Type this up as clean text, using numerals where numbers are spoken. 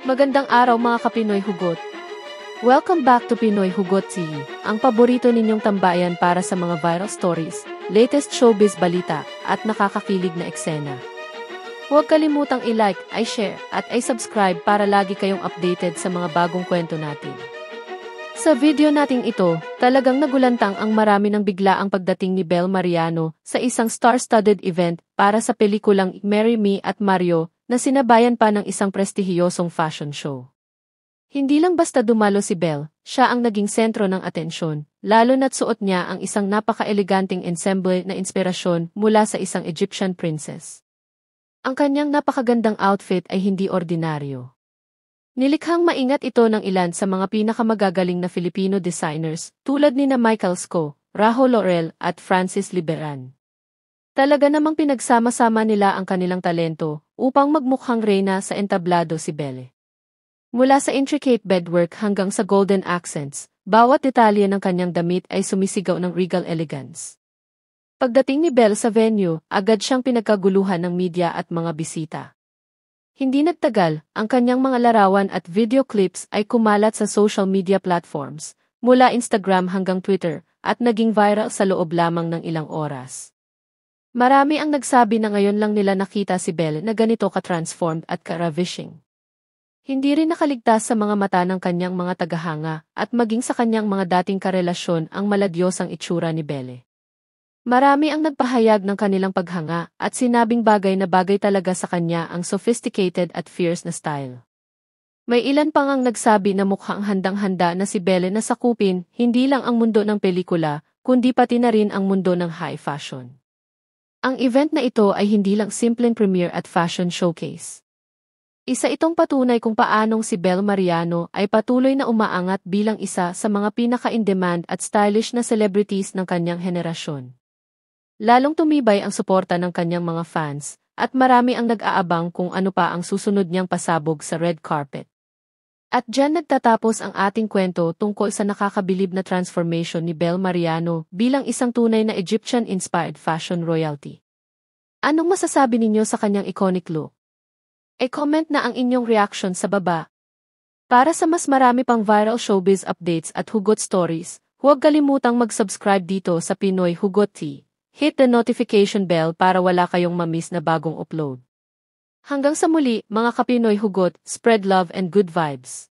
Magandang araw mga Kapinoy Hugot. Welcome back to Pinoy Hugot TV, ang paborito ninyong tambayan para sa mga viral stories, latest showbiz balita, at nakakakilig na eksena. Huwag kalimutang i-like, i-share, at i-subscribe para lagi kayong updated sa mga bagong kwento natin. Sa video nating ito, talagang nagulantang ang marami ng biglaang pagdating ni Bel Mariano sa isang star-studded event para sa pelikulang Marry Me at Mario na sinabayan pa ng isang prestihiyosong fashion show. Hindi lang basta dumalo si Bel, siya ang naging sentro ng atensyon, lalo na't suot niya ang isang napaka-eleganting ensemble na inspirasyon mula sa isang Egyptian princess. Ang kanyang napakagandang outfit ay hindi ordinaryo. Nilikhang maingat ito ng ilan sa mga pinakamagagaling na Filipino designers tulad nina Michael Sco, Raho Laurel at Francis Liberan. Talaga namang pinagsama-sama nila ang kanilang talento upang magmukhang reyna sa entablado si Belle. Mula sa intricate beadwork hanggang sa golden accents, bawat detalye ng kanyang damit ay sumisigaw ng regal elegance. Pagdating ni Belle sa venue, agad siyang pinagkaguluhan ng media at mga bisita. Hindi nagtagal, ang kanyang mga larawan at video clips ay kumalat sa social media platforms, mula Instagram hanggang Twitter, at naging viral sa loob lamang ng ilang oras. Marami ang nagsabi na ngayon lang nila nakita si Belle na ganito ka-transformed at ka-ravishing. Hindi rin nakaligtas sa mga mata ng kanyang mga tagahanga at maging sa kanyang mga dating karelasyon ang maladyosang itsura ni Belle. Marami ang nagpahayag ng kanilang paghanga at sinabing bagay na bagay talaga sa kanya ang sophisticated at fierce na style. May ilan pang ang nagsabi na mukhang handang-handa na si Belle na sakupin hindi lang ang mundo ng pelikula, kundi pati na rin ang mundo ng high fashion. Ang event na ito ay hindi lang simpleng premiere at fashion showcase. Isa itong patunay kung paanong si Bel Mariano ay patuloy na umaangat bilang isa sa mga pinaka-in-demand at stylish na celebrities ng kanyang henerasyon. Lalong tumibay ang suporta ng kanyang mga fans, at marami ang nag-aabang kung ano pa ang susunod niyang pasabog sa red carpet. At dyan nagtatapos ang ating kwento tungkol sa nakakabilib na transformation ni Bel Mariano bilang isang tunay na Egyptian-inspired fashion royalty. Anong masasabi ninyo sa kanyang iconic look? I-comment na ang inyong reaction sa baba. Para sa mas marami pang viral showbiz updates at hugot stories, huwag kalimutang mag-subscribe dito sa Pinoy Hugot TV. Hit the notification bell para wala kayong ma-miss na bagong upload. Hanggang sa muli, mga Kapinoy Hugot, spread love and good vibes.